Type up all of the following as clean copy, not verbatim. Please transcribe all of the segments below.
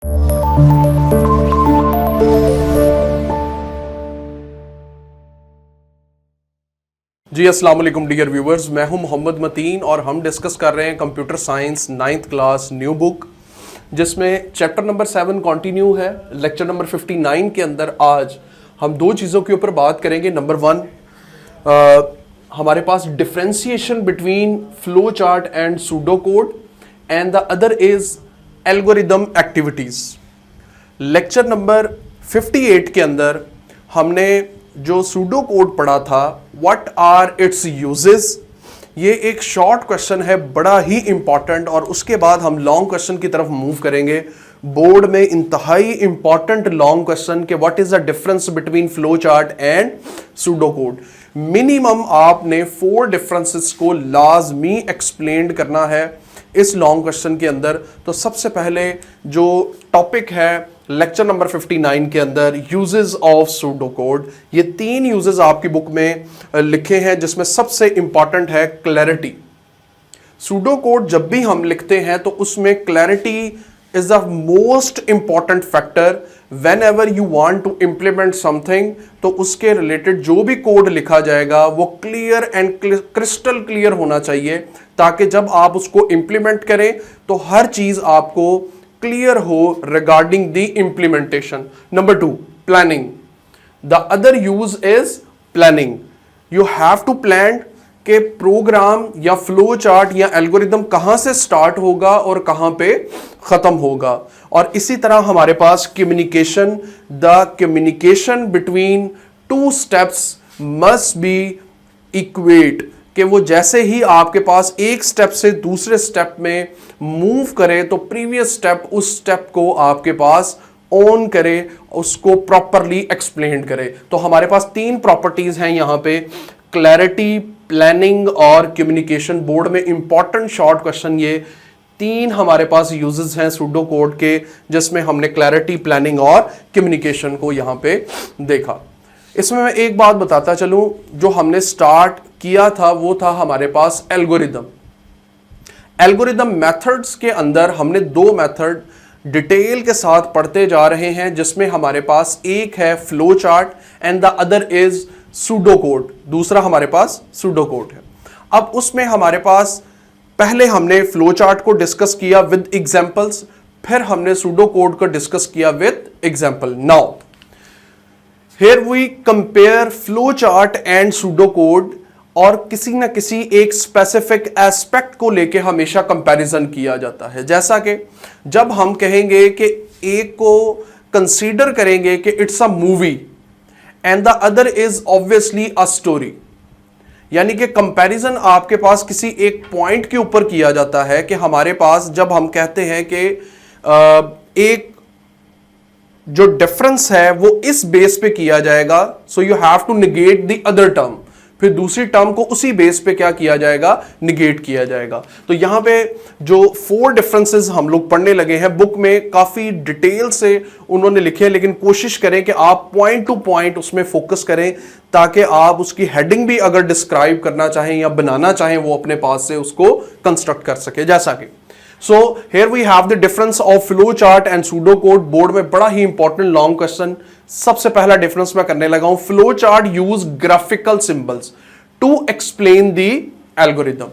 जी अस्सलाम वालेकुम dear viewers, मैं हूं मोहम्मद मतीन और हम डिस्कस कर रहे हैं computer science 9th class new book, जिसमें चैप्टर नंबर 7 कंटिन्यू है। लेक्चर नंबर 59 के अंदर आज हम दो चीज़ों के ऊपर बात करेंगे। नंबर 1, हमारे पास differentiation between flow chart and pseudo code, and the other is algorithm activities. Lecture number 58 के अंदर हमने जो सूडो कोड पढ़ा था, व्हाट आर इट्स यूजेस, ये एक शॉर्ट क्वेश्चन है, बड़ा ही इंपॉर्टेंट, और उसके बाद हम लॉन्ग क्वेश्चन की तरफ मूव करेंगे। बोर्ड में इंतहाई इंपॉर्टेंट लॉन्ग क्वेश्चन के what is the difference between flow chart and pseudo code. Minimum आपने 4 डिफरेंसेस को लाजमी एक्सप्लेन करना है इस लॉन्ग क्वेश्चन के अंदर। तो सबसे पहले जो टॉपिक है लेक्चर नंबर 59 के अंदर, यूजेस ऑफ सूडो कोड, ये 3 यूजेस आपकी बुक में लिखे हैं, जिसमें सबसे इंपॉर्टेंट है क्लैरिटी। सूडो कोड जब भी हम लिखते हैं तो उसमें clarity is the most important factor. Whenever you want to implement something, तो उसके रिलेटेड जो भी कोड लिखा जाएगा वो क्लियर एंड क्रिस्टल क्लियर होना चाहिए, ताकि जब आप उसको इंप्लीमेंट करें तो हर चीज आपको क्लियर हो regarding the implementation. Number 2, planning. The other use is planning. You have to plan के प्रोग्राम या फ्लो चार्ट या एल्गोरिदम कहां से स्टार्ट होगा और कहां पे खत्म होगा। और इसी तरह हमारे पास communication, the communication between 2 steps must be equate, कि वो जैसे ही आपके पास एक स्टेप से दूसरे स्टेप में मूव करे तो प्रीवियस स्टेप उस स्टेप को आपके पास ऑन करे, उसको प्रॉपरली एक्सप्लेन करे। तो हमारे पास 3 प्रॉपर्टीज हैं यहां पे, क्लैरिटी, प्लानिंग और कम्युनिकेशन। बोर्ड में इंपॉर्टेंट शॉर्ट क्वेश्चन ये 3 हमारे पास यूजेस हैं सूडो कोड के, जिसमें हमने क्लैरिटी, प्लानिंग और कम्युनिकेशन को यहां पे देखा। इसमें मैं एक बात बताता चलूं, जो हमने स्टार्ट किया था वो था हमारे पास एल्गोरिदम। एल्गोरिदम मेथड्स के अंदर हमने 2 मेथड डिटेल के साथ पढ़ते जा रहे हैं, जिसमें हमारे पास एक है flow chart and the other is pseudo code. दूसरा हमारे पास सूडो कोड है। अब उसमें हमारे पास पहले हमने फ्लो चार्ट को डिस्कस किया विद एग्जांपल्स, फिर हमने सूडो कोड को डिस्कस किया with example. Now here we compare flow chart and pseudo code, और किसी ना किसी एक स्पेसिफिक एस्पेक्ट को लेके हमेशा कंपैरिजन किया जाता है। जैसा कि जब हम कहेंगे कि एक को कंसीडर करेंगे कि it's a movie and the other is obviously a story, यानी कि कंपैरिजन आपके पास किसी एक पॉइंट के ऊपर किया जाता है। कि हमारे पास जब हम कहते हैं कि एक जो डिफरेंस है वो इस बेस पे किया जाएगा, so you have to negate the other term, फिर दूसरी टर्म को उसी बेस पे क्या किया जाएगा, निगेट किया जाएगा। तो यहां पे जो 4 डिफरेंसेस हम लोग पढ़ने लगे हैं, बुक में काफी डिटेल से उन्होंने लिखे हैं, लेकिन कोशिश करें कि आप पॉइंट टू पॉइंट उसमें फोकस करें, ताकि आप उसकी हेडिंग भी अगर डिस्क्राइब करना चाहें या बनाना चाहें वो अपने पास से उसको कंस्ट्रक्ट कर सके। जैसा कि so here we have the difference of flow chart and pseudo code. Board में बड़ा ही इंपॉर्टेंट लॉन्ग क्वेश्चन। सबसे पहला डिफरेंस मैं करने लगा हूं, flow chart use graphical symbols to explain the algorithm.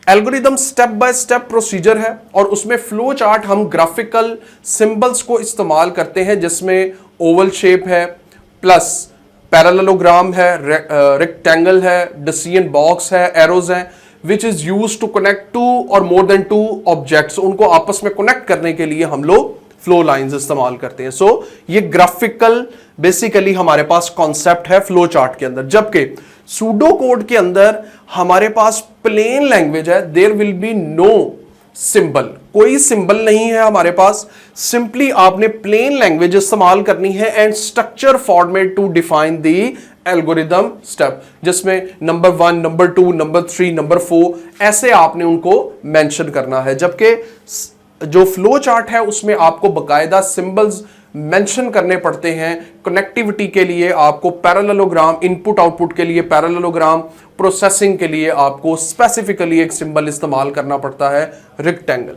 Algorithm step by step procedure है, और उसमें फ्लो चार्ट हम ग्राफिकल सिंबल्स को इस्तेमाल करते हैं, जिसमें ओवल शेप है, प्लस पैरेललोग्राम है, रेक्टेंगल है, डिसीजन बॉक्स है, एरोज हैं, which is used to connect 2 or more than 2 objects। उनको आपस में कनेक्ट करने के लिए हम लोग फ्लो लाइंस इस्तेमाल करते हैं। सो ये ग्राफिकल बेसिकली हमारे पास कॉन्सेप्ट है फ्लो चार्ट के अंदर। जबकि सूडो कोड के अंदर हमारे पास प्लेन लैंग्वेज है, there will be no symbol, कोई सिंबल नहीं है हमारे पास। सिंपली आपने प्लेन लैंग्वेज इस्तेमाल करनी है and structure format to define the algorithm step, जिसमें नंबर 1, नंबर 2, नंबर 3, नंबर 4 ऐसे आपने उनको मेंशन करना है। जबकि जो फ्लो चार्ट है उसमें आपको बकायदा सिंबल्स मेंशन करने पड़ते हैं। कनेक्टिविटी के लिए आपको पैरेललोग्राम, इनपुट आउटपुट के लिए पैरेललोग्राम, प्रोसेसिंग के लिए आपको स्पेसिफिकली एक सिंबल इस्तेमाल करना पड़ता है, रेक्टेंगल।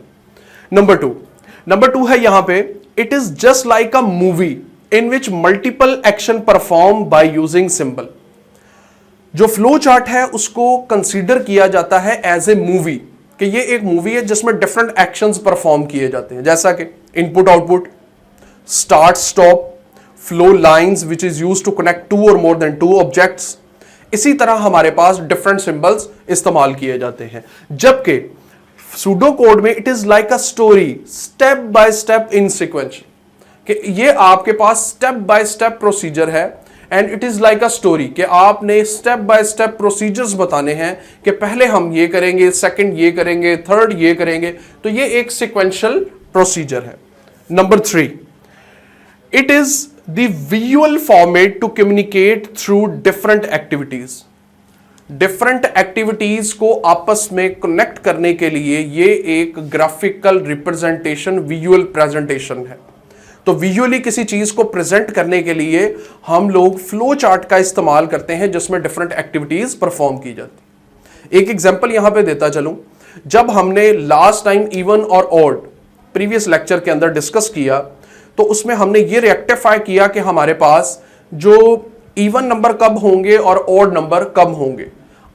नंबर टू है यहां पे it is just like a movie in which multiple action perform by using symbol. जो फ्लो चार्ट है उसको कंसीडर किया जाता है एज ए मूवी, कि ये एक मूवी है जिसमें डिफरेंट एक्शंस परफॉर्म किए जाते हैं, जैसा कि input output, start stop, flow lines which is used to connect two और मोर देन टू ऑब्जेक्ट्स। इसी तरह हमारे पास डिफरेंट सिंबल्स इस्तेमाल किए जाते हैं। जबकि सूडो कोड में it is like a story, step by step in sequence, कि ये आपके पास स्टेप बाय स्टेप प्रोसीजर है and it is like a story, कि आपने स्टेप बाय स्टेप प्रोसीजर्स बताने हैं कि पहले हम ये करेंगे, सेकंड ये करेंगे, थर्ड ये करेंगे। तो ये एक सिक्वेंशियल प्रोसीजर है। Number 3, it is the visual format to communicate through different activities. Different activities को आपस में कनेक्ट करने के लिए ये एक ग्राफिकल रिप्रेजेंटेशन, विजुअल प्रेजेंटेशन है। तो विजुअली किसी चीज को प्रेजेंट करने के लिए हम लोग फ्लो चार्ट का इस्तेमाल करते हैं जिसमें डिफरेंट एक्टिविटीज परफॉर्म की जाती। एक एग्जांपल यहां पे देता चलूं, जब हमने लास्ट टाइम इवन और ऑड प्रीवियस लेक्चर के अंदर डिस्कस किया तो उसमें हमने ये रेक्टिफाई किया कि हमारे पास जो इवन नंबर कब होंगे और ऑड नंबर कब होंगे,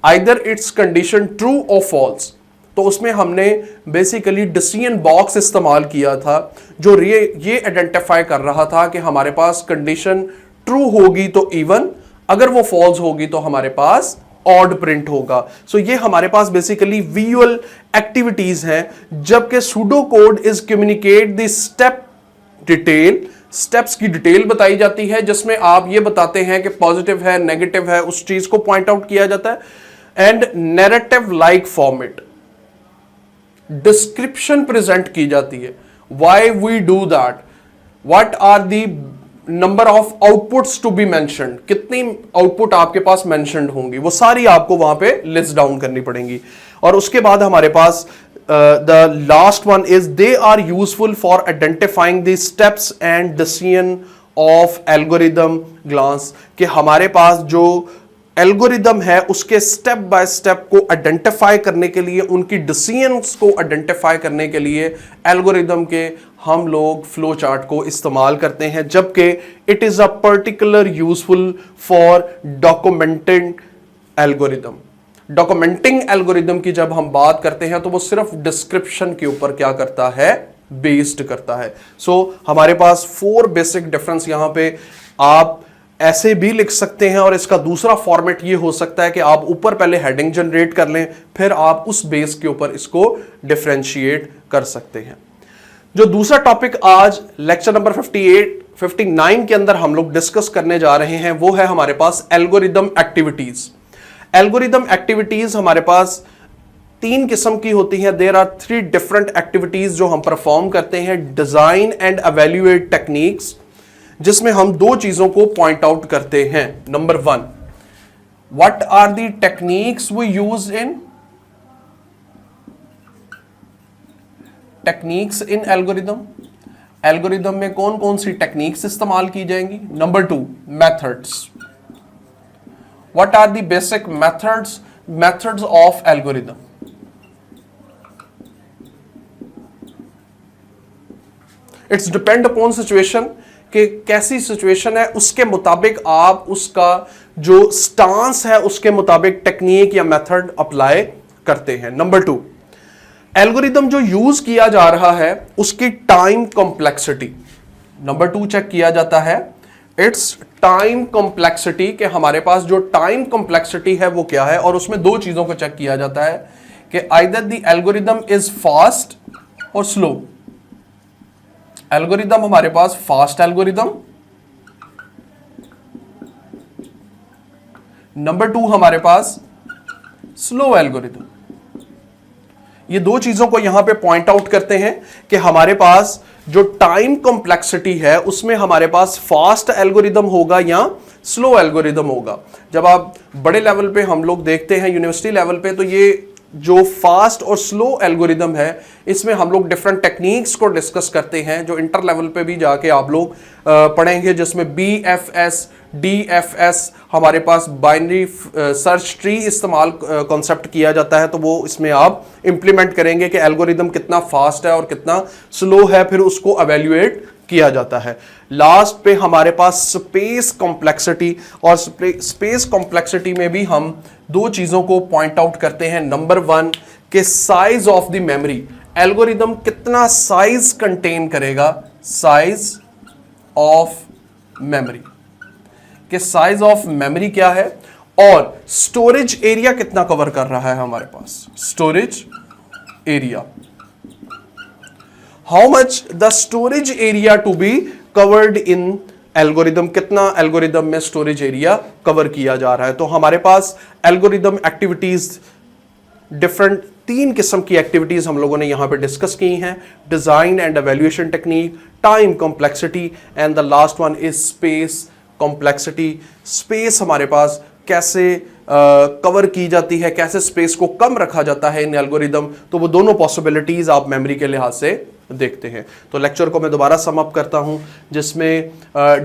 आइदर इट्स कंडीशन ट्रू और फॉल्स। तो उसमें हमने बेसिकली डिसीजन बॉक्स इस्तेमाल किया था जो ये आइडेंटिफाई कर रहा था कि हमारे पास कंडीशन ट्रू होगी तो इवन, अगर वो फॉल्स होगी तो हमारे पास ऑड प्रिंट होगा। सो ये हमारे पास बेसिकली विजुअल एक्टिविटीज हैं, जबकि pseudo code is communicate the step detail. Steps की डिटेल बताई जाती है जिसमें आप ये बताते हैं कि पॉजिटिव है, नेगेटिव है, उस चीज को पॉइंट आउट किया जाता है। And narrative like format, description present की जाती है, why we do that, what are the number of outputs to be mentioned, कितनी आउटपुट आपके पास मेंशन्ड होंगी, वो सारी आपको वहां पे लिस्ट डाउन करनी पड़ेंगी। और उसके बाद हमारे पास the last one is they are useful for identifying the steps and decision of algorithm glance, कि हमारे पास जो एल्गोरिदम है उसके स्टेप बाय स्टेप को आइडेंटिफाई करने के लिए, उनकी डिसीजंस को आइडेंटिफाई करने के लिए एल्गोरिदम के हम लोग फ्लो चार्ट को इस्तेमाल करते हैं। जबकि it is a particular useful for documenting algorithm. Documenting algorithm की जब हम बात करते हैं तो वो सिर्फ डिस्क्रिप्शन के ऊपर क्या करता है, बेस्ड करता है। सो हमारे पास 4 बेसिक डिफरेंस यहां पे आप ऐसे भी लिख सकते हैं, और इसका दूसरा फॉर्मेट ये हो सकता है कि आप ऊपर पहले हेडिंग जनरेट कर लें, फिर आप उस बेस के ऊपर इसको डिफरेंशिएट कर सकते हैं। जो दूसरा टॉपिक आज लेक्चर नंबर 59 के अंदर हम लोग डिस्कस करने जा रहे हैं वो है हमारे पास एल्गोरिदम एक्टिविटीज। एल्गोरिदम एक्टिविटीज हमारे पास 3 किस्म की होती हैं। देयर आर 3 डिफरेंट एक्टिविटीज जो हम परफॉर्म करते हैं। डिजाइन एंड एवेल्युएट टेक्निक्स, जिसमें हम 2 चीजों को पॉइंट आउट करते हैं। Number 1, what are the techniques we use in techniques in algorithm. Algorithm में कौन कौन सी टेक्निक्स इस्तेमाल की जाएंगी। Number 2, methods, what are the basic methods of algorithm। It's depend upon situation, कि कैसी सिचुएशन है उसके मुताबिक आप उसका जो स्टांस है उसके मुताबिक टेक्निक या मेथड अप्लाई करते हैं। नंबर 2, एल्गोरिदम जो यूज किया जा रहा है उसकी टाइम कॉम्प्लेक्सिटी। नंबर 2 चेक किया जाता है इट्स टाइम कॉम्प्लेक्सिटी, के हमारे पास जो टाइम कॉम्प्लेक्सिटी है वो क्या है, और उसमें 2 चीजों को चेक किया जाता है कि either the algorithm is fast और स्लो। एल्गोरिदम हमारे पास फास्ट एल्गोरिदम, नंबर 2 हमारे पास स्लो एल्गोरिदम। ये 2 चीजों को यहां पे पॉइंट आउट करते हैं कि हमारे पास जो टाइम कॉम्प्लेक्सिटी है उसमें हमारे पास फास्ट एल्गोरिदम होगा या स्लो एल्गोरिदम होगा। जब आप बड़े लेवल पे हम लोग देखते हैं यूनिवर्सिटी लेवल पे, तो ये जो फास्ट और स्लो एल्गोरिदम है इसमें हम लोग डिफरेंट टेक्निक्स को डिस्कस करते हैं, जो इंटर लेवल पे भी जाके आप लोग पढ़ेंगे, जिसमें BFS, DFS, हमारे पास बाइनरी सर्च ट्री इस्तेमाल कॉन्सेप्ट किया जाता है। तो वो इसमें आप इंप्लीमेंट करेंगे कि एल्गोरिदम कितना फास्ट है और कितना स्लो है, फिर उसको एवेल्युएट किया जाता है। लास्ट पे हमारे पास स्पेस कॉम्प्लेक्सिटी, और स्पेस कॉम्प्लेक्सिटी में भी हम दो चीजों को पॉइंट आउट करते हैं। नंबर वन के size of the memory, algorithm कितना साइज कंटेन करेगा, साइज ऑफ मेमोरी, कि साइज ऑफ मेमोरी क्या है, और स्टोरेज एरिया कितना कवर कर रहा है हमारे पास, storage area, how much the storage area to be covered in algorithm, कितना एल्गोरिदम में स्टोरेज एरिया कवर किया जा रहा है। तो हमारे पास एल्गोरिदम एक्टिविटीज, डिफरेंट 3 किस्म की एक्टिविटीज हम लोगों ने यहां पे डिस्कस की हैं, design and evaluation technique, time complexity, and the last one is space complexity. Space हमारे पास कैसे कवर की जाती है, कैसे स्पेस को कम रखा जाता है इन एल्गोरिदम, तो वो दोनों पॉसिबिलिटीज आप मेमोरी के लिहाज से देखते हैं। तो लेक्चर को मैं दोबारा सम अप करता हूं, जिसमें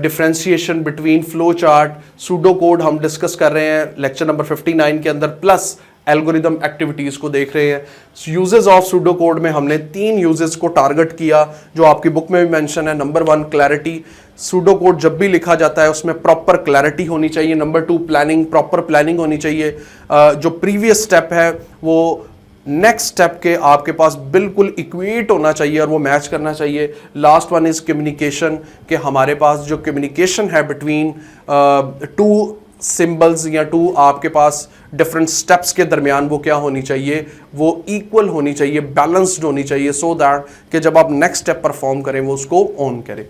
differentiation between flow chart, pseudo code हम डिस्कस कर रहे हैं लेक्चर नंबर 59 के अंदर, प्लस एल्गोरिदम एक्टिविटीज को देख रहे हैं। यूजेस ऑफ सूडो कोड में हमने 3 यूजेस को टारगेट किया, जो आपकी बुक में भी मेंशन है। नंबर 1 क्लैरिटी, सूडो कोड जब भी लिखा जाता है उसमें प्रॉपर क्लैरिटी होनी चाहिए। नंबर 2 प्लानिंग, प्रॉपर प्लानिंग होनी चाहिए। जो प्रीवियस स्टेप है वो नेक्स्ट स्टेप के आपके पास बिल्कुल इक्वेट होना चाहिए और वो मैच करना चाहिए। लास्ट वन इज कम्युनिकेशन, कि हमारे पास जो कम्युनिकेशन है बिटवीन 2 सिंबल्स या 2 आपके पास डिफरेंट स्टेप्स के दरमियान वो क्या होनी चाहिए, वो इक्वल होनी चाहिए, बैलेंस्ड होनी चाहिए, सो दैट कि जब आप नेक्स्ट स्टेप परफॉर्म करें वो उसको ऑन करें।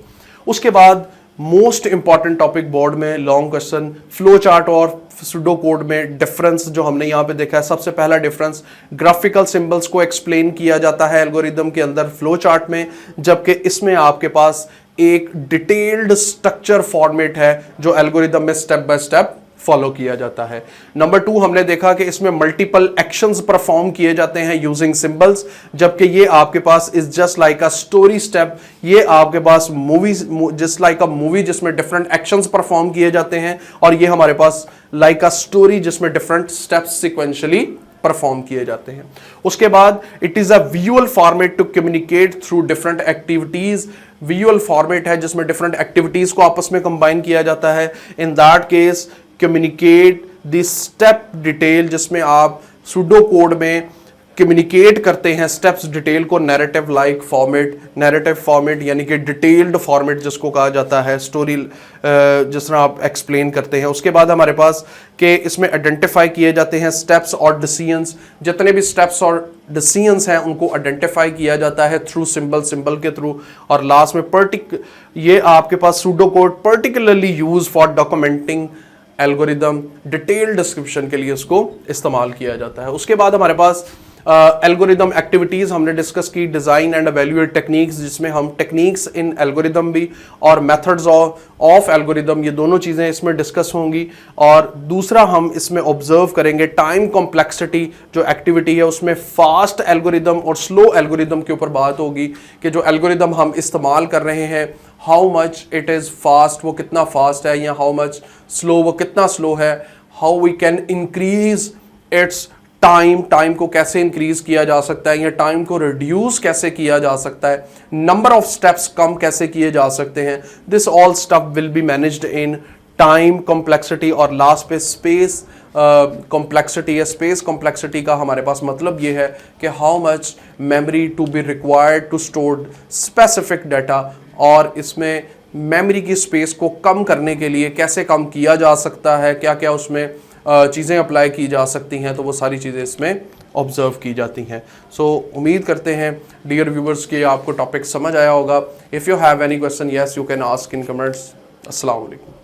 उसके बाद मोस्ट इंपॉर्टेंट टॉपिक बोर्ड में लॉन्ग क्वेश्चन, फ्लो चार्ट और सूडो कोड में डिफरेंस जो हमने यहां पे देखा है। सबसे पहला डिफरेंस, ग्राफिकल सिंबल्स को एक्सप्लेन किया जाता है एल्गोरिदम के अंदर फ्लो चार्ट में, जबकि इसमें आपके पास एक डिटेल्ड स्ट्रक्चर फॉर्मेट है जो एल्गोरिदम में स्टेप बाय स्टेप फॉलो किया जाता है। नंबर 2 हमने देखा कि इसमें मल्टीपल एक्शंस परफॉर्म किए जाते हैं यूजिंग सिंबल्स, जबकि ये आपके पास is just like a story step, ये आपके पास movie, just like a movie जिसमें डिफरेंट एक्शंस परफॉर्म किए जाते हैं, और ये हमारे पास लाइक अ स्टोरी जिसमें डिफरेंट स्टेप्स सिक्वेंशियली परफॉर्म किए जाते हैं। उसके बाद it is a visual format to communicate through different activities, visual format है जिसमें डिफरेंट एक्टिविटीज को आपस में कंबाइन किया जाता है। In that case communicate the step detail, जिसमें आप सूडो कोड में कम्युनिकेट करते हैं स्टेप्स डिटेल को narrative like format, narrative format यानी कि डिटेल्ड फॉर्मेट जिसको कहा जाता है, स्टोरी जिस तरह आप एक्सप्लेन करते हैं। उसके बाद हमारे पास कि इसमें आइडेंटिफाई किए जाते हैं स्टेप्स और डिसीजंस, जितने भी स्टेप्स और डिसीजंस हैं उनको आइडेंटिफाई किया जाता है थ्रू सिंबल के थ्रू। और लास्ट में ये आपके पास pseudo code particularly use for documenting algorithm, detail description के लिए उसको इस्तेमाल किया जाता है। उसके बाद हमारे पास एल्गोरिदम एक्टिविटीज हमने डिस्कस की, डिजाइन एंड एवेल्युएट टेक्निक्स, जिसमें हम टेक्निक्स इन एल्गोरिदम भी और मेथड्स ऑफ एल्गोरिदम, ये दोनों चीजें इसमें डिस्कस होंगी। और दूसरा हम इसमें ऑब्जर्व करेंगे टाइम कॉम्प्लेक्सिटी जो एक्टिविटी है, उसमें फास्ट एल्गोरिदम और स्लो एल्गोरिदम के ऊपर बात होगी कि जो एल्गोरिदम हम इस्तेमाल कर रहे हैं, how much it is fast, वो कितना फास्ट है, या हाउ मच स्लो, वो कितना स्लो है, how we can increase its time को कैसे इंक्रीज किया जा सकता है, या टाइम को रिड्यूस कैसे किया जा सकता है, नंबर ऑफ स्टेप्स कम कैसे किए जा सकते हैं। This all stuff will be managed in time complexity. और लास्ट पे स्पेस कॉम्प्लेक्सिटी है। स्पेस कॉम्प्लेक्सिटी का हमारे पास मतलब ये है कि how much memory to be required to store specific data, और इसमें मेमोरी की स्पेस को कम करने के लिए कैसे कम किया जा सकता है, क्या क्या उसमें चीज़ें अप्लाई की जा सकती हैं, तो वो सारी चीज़ें इसमें ऑब्जर्व की जाती हैं। सो उम्मीद करते हैं डियर व्यूवर्स कि आपको टॉपिक समझ आया होगा। If you have any question, yes you can ask in comments. अस्सलाम वालेकुम।